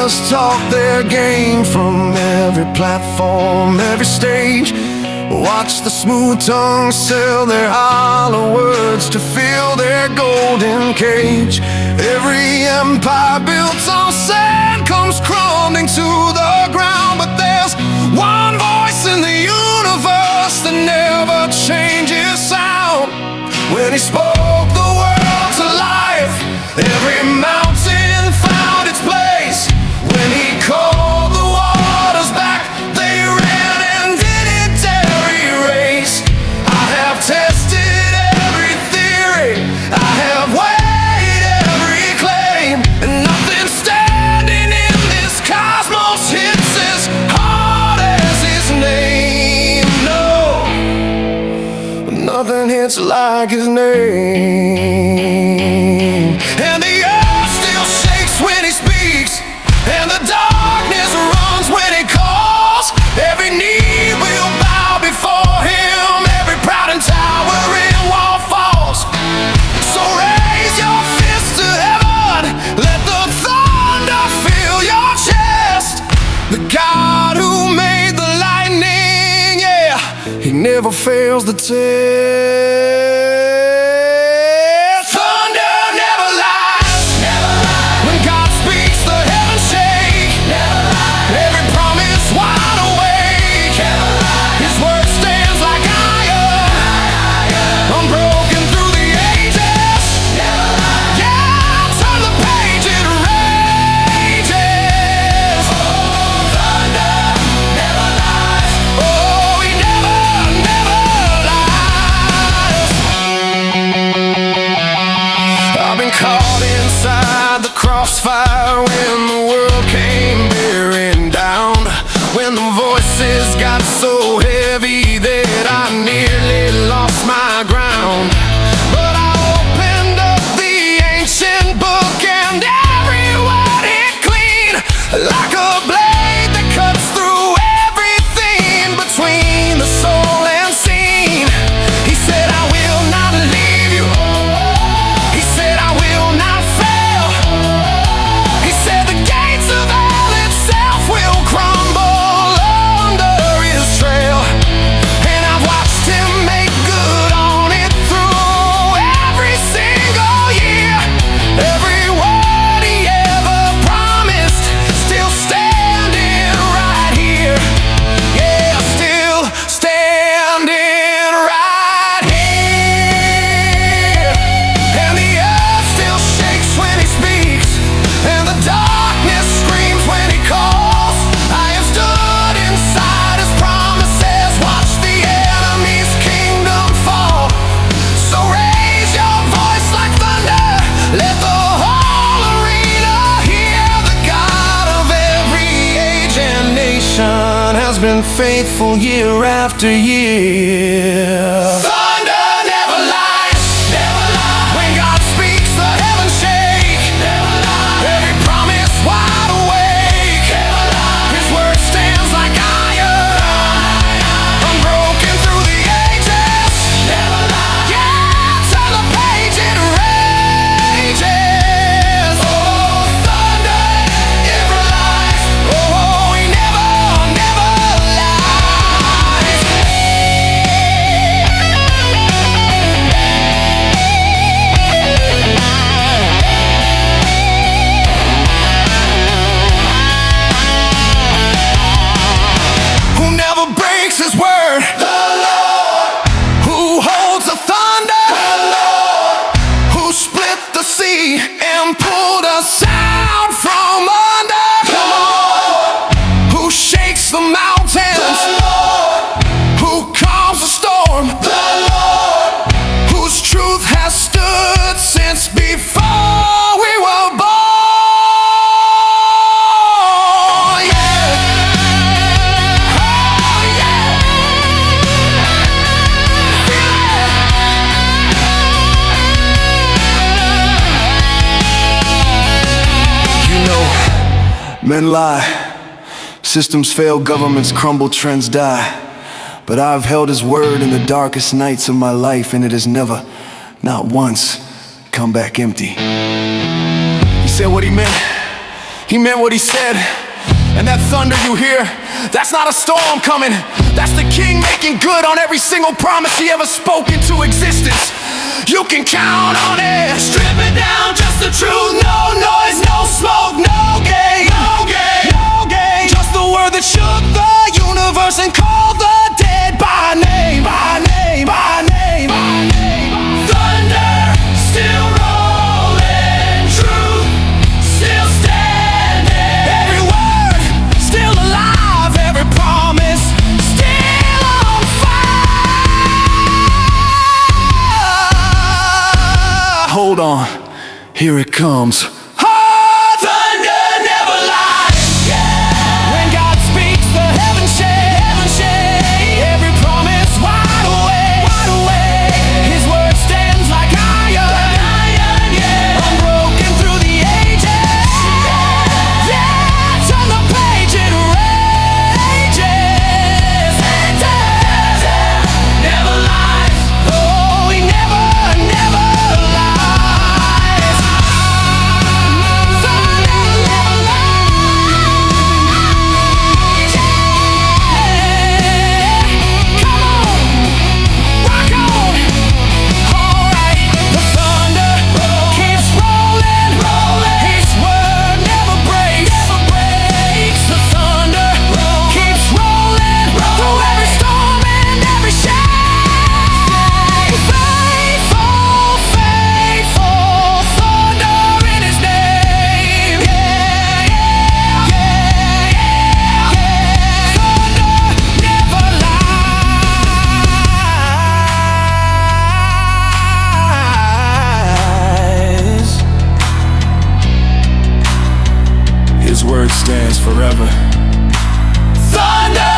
players talk their game from every platform, every stage. Watch the smooth tongues sell their hollow words to fill their golden cage. Every empire built on sand comes crumbling to the ground, but there's one voice in the universe that never changes sound. When he spoke the world to life, every mountain found its place. When he called the waters back, they ran and didn't dare erase. I have tested every theory, I have weighed every claim, and nothing standing in this cosmos hits as hard as his name. No, nothing hits like his name. And the earth still shakes when he speaks, and the darkness runs when he calls. Every knee will bow before him, every proud and towering wall falls. So raise your fist to heaven, let the thunder fill your chest. The God who made the lightning, yeah, he never fails the test. Caught inside the crossfire when the world came bearing down, when the voices got so heavy that I nearly lost my ground. But I opened up the ancient book and every word hit clean, like a blade that cuts through everything between the soul and seen. He said, I will not leave you. He said, I will not fail. He said the gates of hell itself will crumble under his trail. And I've watched him make good on it through every single year. Every word he ever promised, still standing right here. Yeah, still standing right here. And the earth still shakes when he speaks, and the darkness screams when he calls. I have stood inside his promises, watched the enemy's kingdom fall. So raise your voice like thunder, let the whole arena hear. The God of every age and nation has been faithful year after year. Thunder never lies, never lies. When God speaks, the heavens shake, never lies. Every promise wide awake, never lies. His word stands like iron, unbroken through the ages, never lies. Yeah, turn the page, it rages. Oh, thunder never lies. Oh, he never, never lies. Who never breaks his word? The Lord. Who holds the thunder? The Lord. Who split the sea and pulled us out from under? The Lord. Who shakes the mountains? The Lord. Who calms the storm? The Lord. Whose truth has stood since before we were born. Yeah. Oh, yeah. Feel it. You know, men lie, systems fail, governments crumble, trends die. But I've held his word in the darkest nights of my life, and it has never, not once, come back empty. He said what he meant, He meant what he said. And that thunder you hear, that's not a storm coming. That's the King making good on every single promise he ever spoke into existence. You can count on it. Strip it down, just the truth. No noise, no smoke, no gain, no gain, no gain. Just the word that shook the universe and called the dead by name, by name, by name, by name. Thunder still rolling, truth still standing. Every word still alive, every promise still on fire. Hold on, here it comes. Thunder never lies. When God speaks, the heavens shake, heavens shake. Every promise wide awake. His word stands like iron, yeah. Unbroken through the ages. Yeah, turn the page, it rages. Never lies. Oh, he never, never lies. Thunder never lies. Come on, rock on. All right, the thunder keeps rolling. His word never breaks. The thunder keeps rolling through every storm and every shade. Faithful, faithful, thunder in his name. Thunder never lies. His word stands forever. Thunder